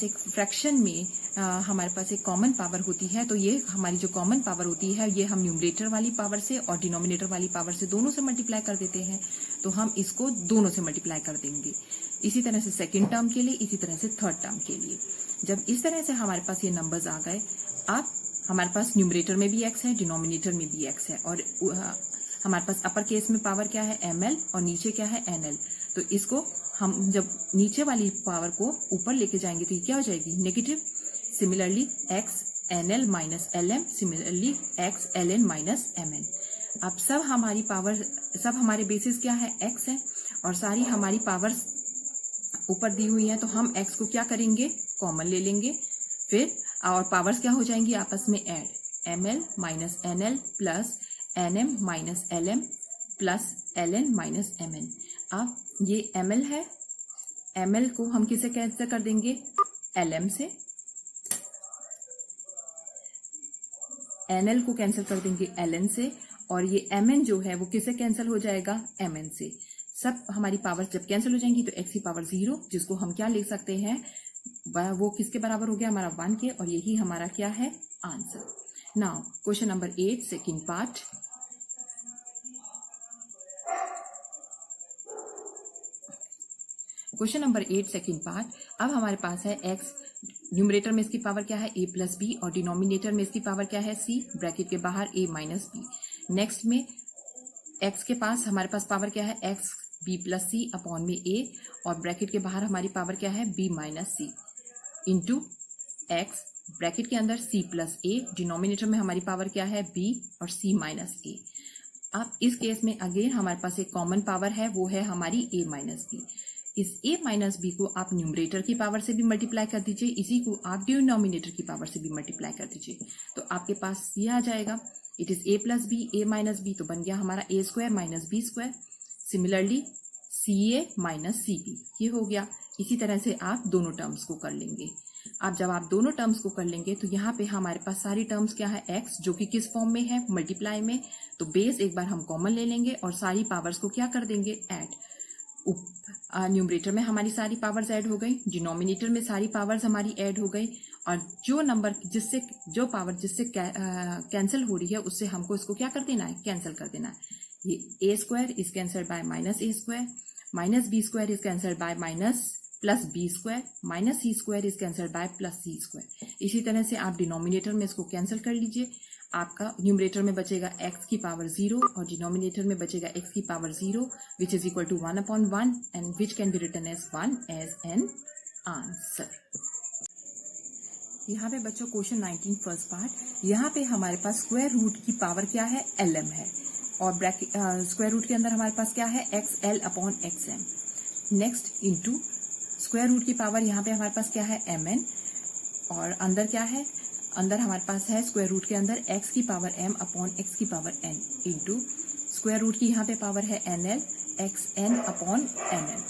एक फ्रैक्शन में हमारे पास एक कॉमन पावर होती है, तो ये हमारी जो कॉमन पावर होती है ये हम न्यूमरेटर वाली पावर से और डिनोमिनेटर वाली पावर से दोनों से मल्टीप्लाई कर देते हैं, तो हम इसको दोनों से मल्टीप्लाई कर देंगे। इसी तरह से सेकेंड टर्म के लिए, इसी तरह से थर्ड टर्म के लिए। जब इस तरह से हमारे पास ये नंबर्स आ गए, अब हमारे पास न्यूमरेटर में भी x है, डिनोमिनेटर में भी x है, और हमारे पास अपर केस में पावर क्या है ml और नीचे क्या है nl। तो इसको हम जब नीचे वाली पावर को ऊपर लेके जाएंगे तो ये क्या हो जाएगी, negative. Similarly x nl minus lm, similarly x ln minus mn। अब सब हमारी पावर, सब हमारे बेसिस क्या है, x है, और सारी हमारी पावर्स ऊपर दी हुई है, तो हम x को क्या करेंगे, कॉमन ले लेंगे, फिर और पावर्स क्या हो जाएंगी आपस में add, ml minus nl plus nm minus lm plus ln minus mn। अब ये ml है, ml को हम किसे कैंसिल कर देंगे, lm से, nl को कैंसिल कर देंगे ln से, और ये mn जो है वो किसे कैंसिल हो जाएगा, mn से। सब हमारी पावर जब कैंसिल हो जाएंगी तो x की पावर 0, जिसको हम क्या लिख सकते हैं, वो किसके बराबर हो गया, हमारा 1 के, और यही हमारा क्या है, answer. Now question number 8 second part. Question number 8 second part. अब हमारे पास है x, न्यूमरेटर में इसकी पावर क्या है a प्लस बी, और डिनोमिनेटर में इसकी पावर क्या है c, ब्रैकेट के बाहर a माइनस बी। नेक्स्ट में x के पास हमारे पास पावर क्या है, x b प्लस सी अपॉन में a, और ब्रैकेट के बाहर हमारी पावर क्या है, b माइनस सी इंटू x, ब्रैकेट के अंदर c प्लस a, डिनोमिनेटर में हमारी पावर क्या है, b और c माइनस a। अब इस केस में अगेन हमारे पास एक कॉमन पावर है, वो है हमारी a माइनस बी। इस a माइनस बी को आप न्यूमरेटर की पावर से भी मल्टीप्लाई कर दीजिए, इसी को आप डिनोमिनेटर की पावर से भी मल्टीप्लाई कर दीजिए, तो आपके पास ये आ जाएगा, it is a plus B, a minus B, तो बन गया हमारा a square minus B square. Similarly ca minus cb, ये हो गया। इसी तरह से आप दोनों टर्म्स को कर लेंगे। अब जब आप दोनों टर्म्स को कर लेंगे तो यहाँ पे हमारे पास सारी टर्म्स क्या है, x जो कि किस फॉर्म में है, मल्टीप्लाई में, तो बेस एक बार हम कॉमन ले लेंगे और सारी पावर्स को क्या कर देंगे, ऐड। न्यूमरेटर में हमारी सारी पावर्स ऐड हो गई, डिनोमिनेटर में सारी पावर्स हमारी ऐड हो गई, और जो नंबर जिससे, जो पावर जिससे कैंसिल हो रही है उससे हमको इसको क्या कर देना है, कैंसिल कर देना है। ये a square is cancelled by minus a square, minus b square is cancelled by minus plus b square, minus c square is cancelled by plus c square. इसी तरह से आप डिनोमिनेटर में इसको कैंसिल कर लीजिए, आपका न्यूमरेटर में बचेगा x की पावर 0 और डिनोमिनेटर में बचेगा x की power 0, which is equal to 1/1 and which can be written as 1 as an answer. यहाँ पे बच्चों क्वेश्चन 19 फर्स्ट पार्ट, यहाँ पे हमारे पास स्क्वायर रूट की पावर क्या है, lm है, और ब्रैकेट स्क्वायर रूट के अंदर हमारे पास क्या है, xl upon xm। Next into square root की पावर यहाँ पे हमारे पास क्या है, mn, और अंदर क्या है, अंदर हमारे पास है स्क्वायर रूट के अंदर x की पावर m अपॉन x की power n into square root की यहाँ पे पावर है nl, xn अपॉन nl।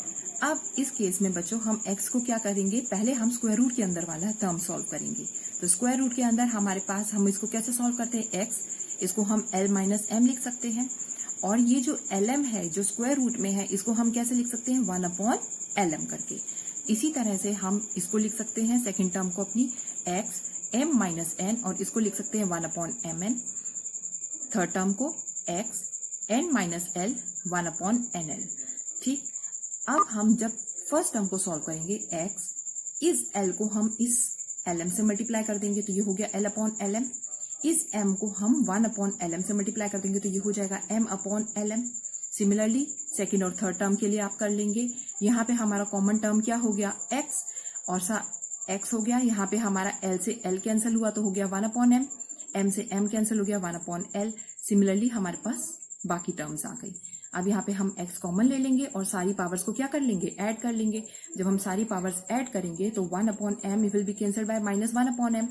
अब इस केस में बच्चों हम x को क्या करेंगे, पहले हम स्क्वायर रूट के अंदर वाला टर्म सॉल्व करेंगे। तो स्क्वायर रूट के अंदर हमारे पास, हम इसको कैसे सॉल्व करते हैं, x, इसको हम l माइनस m लिख सकते हैं, और ये जो lm है जो स्क्वायर रूट में है, इसको हम कैसे लिख सकते हैं, 1 अपॉन lm करके। इसी तरह से हम इसको लिख सकते हैं सेकेंड टर्म को अपनी, x m माइनस n, और इसको लिख सकते हैं 1 अपॉन mn। थर्ड टर्म को x n minus l 1 upon nl। ठीक, अब हम जब फर्स्ट टर्म को सॉल्व करेंगे, x, इस l को हम इस lm से मल्टीप्लाई कर देंगे तो ये हो गया l अपॉन lm, इस m को हम 1 अपॉन lm से मल्टीप्लाई कर देंगे तो ये हो जाएगा m upon lm। Similarly second और थर्ड टर्म के लिए आप कर लेंगे। यहाँ पे हमारा कॉमन टर्म क्या हो गया, x, और x हो गया, यहाँ पे हमारा l से l कैंसिल हुआ तो हो गया 1 अपॉन m से m कैंसिल हो गया 1 अपॉन l। सिमिलरली हमारे पास बाकी टर्म्स आ गई। अब यहाँ पे हम x कॉमन ले लेंगे और सारी पावर्स को क्या कर लेंगे, ऐड कर लेंगे। जब हम सारी पावर्स ऐड करेंगे तो 1 upon m will be cancel by minus 1 upon m,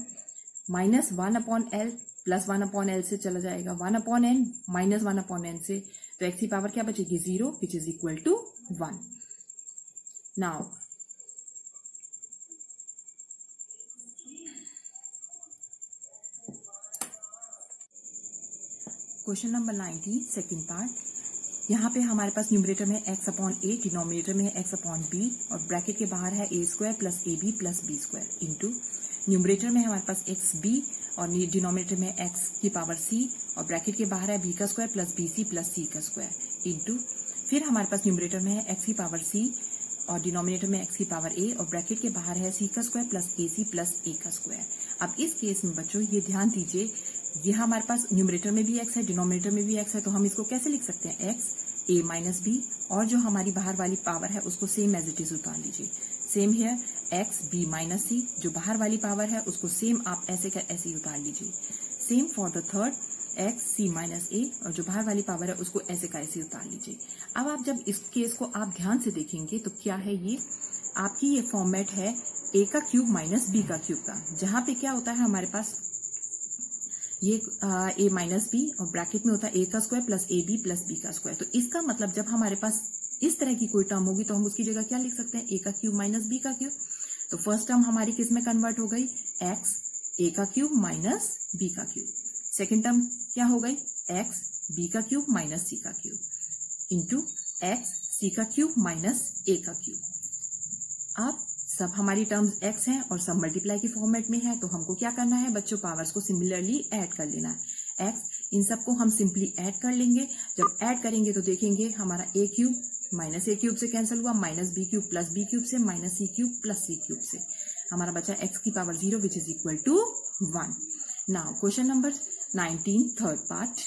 minus 1 upon l plus 1 upon l से चला जाएगा 1 upon n minus 1 upon n से, तो x की पावर क्या बचेगी, 0, which is equal to 1। Now question number 19 second part, यहाँ पे हमारे पास न्यूमरेटर में x अपॉन a, डिनोमिनेटर में है x अपॉन b, और ब्रैकेट के बाहर है a square plus ab plus b square into numerator में हमारे पास एक्स बी और डिनोमिनेटर में एक्स की पावर सी और ब्रैकेट के बाहर है बी का square plus b c plus c का स्क्वायर इंटू फिर हमारे पास न्यूमरेटर में है एक्स की पावर सी और डिनोमिनेटर में एक्स की पावर ए और ब्रैकेट के बाहर है सी का स्क्वायर प्लस ए सी प्लस ए का स्क्वायर। अब इस केस में बच्चों ये ध्यान दीजिए, ये हमारे पास न्यूमरेटर में भी एक्स है डिनोमिनेटर में भी एक्स है, तो हम इसको कैसे लिख सकते हैं एक्स ए माइनस बी और जो हमारी बाहर वाली पावर है उसको सेम एज इट इज उतार लीजिए। Same here x b minus c, जो बाहर वाली पावर है उसको सेम आप ऐसे का ऐसे ही उतार लीजिए। Same for the third x c minus a और जो बाहर वाली पावर है उसको ऐसे का ऐसे उतार लीजिए। अब आप जब इस केस को आप ध्यान से देखेंगे तो क्या है, ये आपकी ये फॉर्मेट है ए का क्यूब माइनस बी का क्यूब का, जहां पे क्या होता है हमारे पास ये ए माइनस बी और ब्रैकेट में होता है ए का square plus A B plus B का स्क्वायर। तो इसका मतलब जब हमारे पास इस तरह की कोई टर्म होगी तो हम उसकी जगह क्या लिख सकते हैं, ए का क्यूब माइनस बी का क्यूब। तो फर्स्ट टर्म हमारी किस में कन्वर्ट हो गई, एक्स ए का क्यूब माइनस बी का क्यूब। सेकेंड टर्म क्या हो गई, एक्स बी का क्यूब माइनस सी का क्यूब इंटू एक्स सी का क्यूब माइनस ए का क्यूब। अब सब हमारी टर्म्स x हैं और सब मल्टीप्लाई की फॉर्मेट में है, तो हमको क्या करना है बच्चों, पावर्स को सिमिलरली ऐड कर लेना है। x इन सबको हम सिंपली ऐड कर लेंगे। जब ऐड करेंगे तो देखेंगे हमारा a cube minus A cube से कैंसिल हुआ, minus B cube plus B cube से, minus C cube plus C cube से हमारा बचा x की power 0 which is equal to 1। Now question number 19 third part,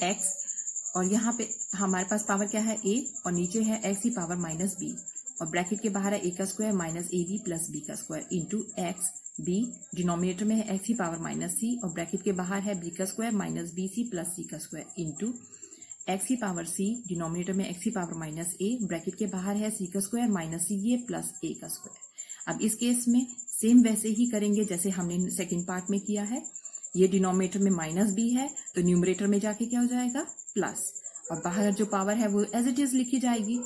x और यहाँ पे हमारे पास पावर क्या है a और नीचे है x की पावर माइनस b और ब्रैकेट के बाहर है a का square minus A B plus B का square into x b, denominator में है x की पावर माइनस c और ब्रैकेट के बाहर है b का square minus b c plus c का स्क्वायर इंटू एक्स की पावर c, डिनोमिनेटर में x की पावर माइनस a, ब्रैकेट के बाहर है c का square minus c A plus a का स्क्वायर। अब इस केस में सेम वैसे ही करेंगे जैसे हमने सेकेंड पार्ट में किया है। ये डिनोमिनेटर में माइनस b है तो न्यूमरेटर में जाके क्या हो जाएगा प्लस, और बाहर जो पावर है वो एज इट इज लिखी जाएगी।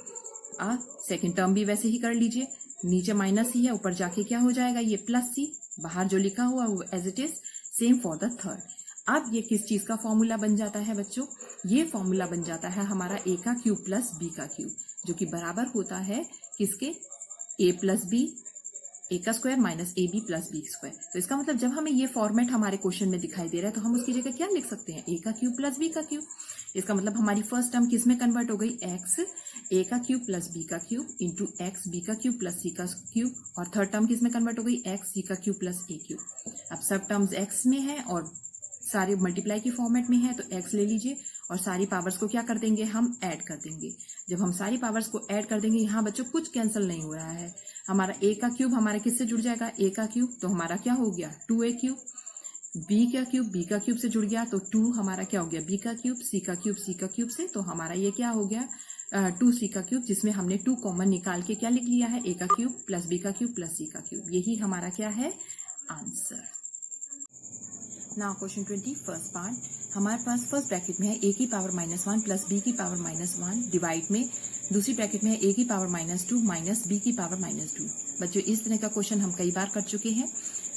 सेकेंड टर्म भी वैसे ही कर लीजिए, नीचे माइनस ही है ऊपर जाके क्या हो जाएगा ये प्लस सी, बाहर जो लिखा हुआ वो as it is. Same for the third. अब ये किस चीज का फॉर्मूला बन जाता है बच्चों, ये फॉर्मूला बन जाता है हमारा ए का क्यूब प्लस बी का क्यूब, जो कि बराबर होता है किसके, ए प्लस बी, ए का square minus A B plus B square. तो इसका मतलब जब हमें ये फॉर्मेट हमारे क्वेश्चन में दिखाई दे रहा है तो हम उसकी जगह क्या लिख सकते हैं, ए का क्यूब प्लस बी का क्यूब। इसका मतलब हमारी फर्स्ट टर्म किस में कन्वर्ट हो गई, एक्स ए का क्यूब प्लस बी का क्यूब इंटू एक्स बी का क्यूब प्लस सी का क्यूब, और थर्ड टर्म किस में कन्वर्ट हो गई, एक्स सी का क्यूब प्लस ए क्यूब। अब सब टर्म्स एक्स में है और सारे मल्टीप्लाई की फॉर्मेट में है, तो एक्स ले लीजिए और सारी पावर्स को क्या कर देंगे, हम ऐड कर देंगे। जब हम सारी पावर्स को ऐड कर देंगे, यहाँ बच्चों कुछ कैंसिल नहीं हो रहा है, हमारा ए का क्यूब हमारे किससे जुड़ जाएगा, ए का क्यूब, तो हमारा क्या हो गया 2a क्यूब, बी का क्यूब बी का क्यूब से जुड़ गया तो 2 हमारा क्या हो गया बी का क्यूब, सी का क्यूब सी का क्यूब से, तो हमारा ये क्या हो गया 2c का क्यूब, जिसमें हमने 2 कॉमन निकाल के क्या लिख लिया है, ए का क्यूब प्लस बी का क्यूब प्लस सी का क्यूब। यही हमारा क्या है answer. Now question 20 first part, हमारे पास फर्स्ट ब्रैकेट में है a की पावर -1 प्लस b की पावर -1 डिवाइड में दूसरी ब्रैकेट में है a की पावर -2 माइनस b की पावर -2। बच्चों इस तरह का क्वेश्चन हम कई बार कर चुके हैं।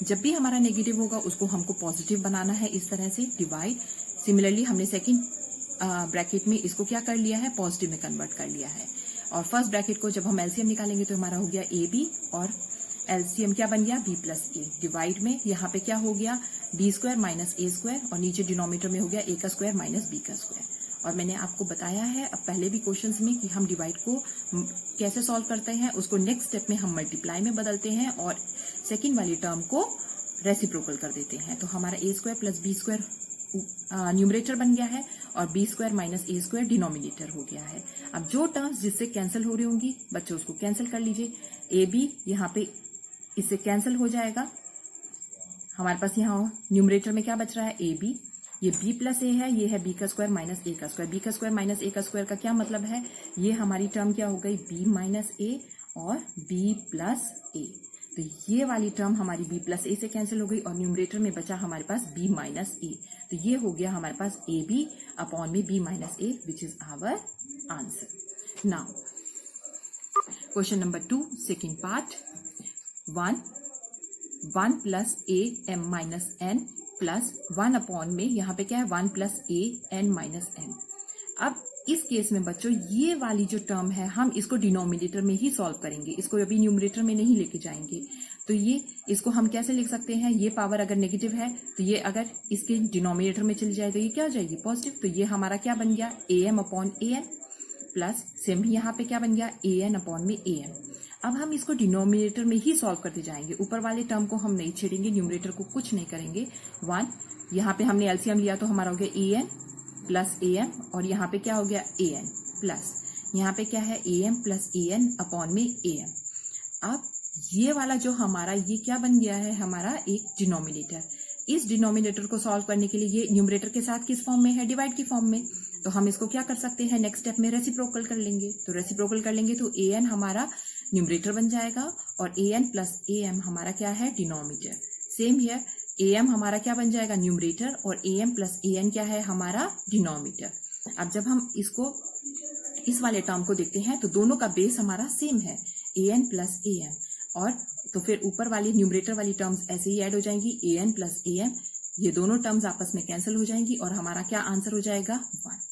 जब भी हमारा नेगेटिव होगा उसको हमको पॉजिटिव बनाना है, इस तरह से डिवाइड। सिमिलरली हमने सेकंड ब्रैकेट में इसको क्या कर लिया है, पॉजिटिव में कन्वर्ट कर लिया है। और फर्स्ट ब्रैकेट को जब हम एलसीएम निकालेंगे तो हमारा हो गया ए बी और एलसीएम क्या बन गया बी प्लस ए, डिवाइड में यहाँ पे क्या हो गया B square minus a square और नीचे डिनोमिनेटर में हो गया ए का स्क्वायर माइनस बी का स्क्वायर। और मैंने आपको बताया है अब पहले भी क्वेश्चंस में कि हम डिवाइड को कैसे सॉल्व करते हैं, उसको नेक्स्ट स्टेप में हम मल्टीप्लाई में बदलते हैं और सेकेंड वाली टर्म को रेसिप्रोकल कर देते हैं। तो हमारा a square plus B square numerator बन गया है और b square minus a square denominator हो गया है। अब जो टर्म्स जिससे कैंसिल हो रही होंगी बच्चों उसको कैंसिल कर लीजिए। ए बी यहाँ पे इससे कैंसिल हो जाएगा, हमारे पास यहाँ न्यूमरेटर में क्या बच रहा है ए बी, ये b प्लस ए है, ये है b का स्क्वायर माइनस ए का स्क्वायर। b का स्क्वायर माइनस ए का स्क्वायर का क्या मतलब है, ये हमारी टर्म क्या हो गई b माइनस ए और b प्लस ए। तो ये वाली टर्म हमारी b प्लस ए से कैंसिल हो गई और न्यूमरेटर में बचा हमारे पास b माइनस ए। तो ये हो गया हमारे पास ए बी अपॉन में b minus A which is our answer. Now question number 2 second part, 1 plus A M minus N plus 1 upon में यहाँ पे क्या है 1 plus A N minus N. अब इस केस में बच्चों ये वाली जो टर्म है हम इसको डिनोमिनेटर में ही सॉल्व करेंगे, इसको अभी न्यूमरेटर में नहीं लेके जाएंगे। तो ये इसको हम कैसे लिख सकते हैं, ये पावर अगर नेगेटिव है तो ये अगर इसके डिनोमिनेटर में चली जाए तो ये क्या हो जाएगी, पॉजिटिव। तो ये हमारा क्या बन गया, a m upon a N, plus same ही यहाँ पे क्या बन गया, ए एन अपॉन में ए एन। अब हम इसको डिनोमिनेटर में ही सॉल्व करते जाएंगे, ऊपर वाले टर्म को हम नहीं छेड़ेंगे, न्यूमरेटर को कुछ नहीं करेंगे। 1 यहाँ पे हमने एलसीएम लिया तो हमारा हो गया A N plus A M, और यहाँ पे क्या हो गया ए एन, प्लस यहाँ पे क्या है A M plus A N upon में ए एम। अब ये वाला जो हमारा ये क्या बन गया है, हमारा एक डिनोमिनेटर। इस डिनोमिनेटर को सॉल्व करने के लिए ये न्यूमरेटर के साथ किस फॉर्म में है, डिवाइड की फॉर्म में। तो हम इसको क्या कर सकते हैं, नेक्स्ट स्टेप में रेसिप्रोकल कर लेंगे। तो रेसिप्रोकल कर लेंगे तो ए एन हमारा न्यूमरेटर बन जाएगा और A N plus A M हमारा क्या है, denominator. Same here A M हमारा क्या बन जाएगा, न्यूमरेटर, और A M plus A N क्या है, हमारा डिनोमिनेटर। अब जब हम इसको इस वाले टर्म को देखते हैं तो दोनों का बेस हमारा सेम है, A N plus A M, और तो फिर ऊपर वाली न्यूमरेटर वाली टर्म्स ऐसे ही ऐड हो जाएंगी, A N plus A M, ये दोनों टर्म्स आपस में कैंसिल हो जाएंगी और हमारा क्या आंसर हो जाएगा, 1।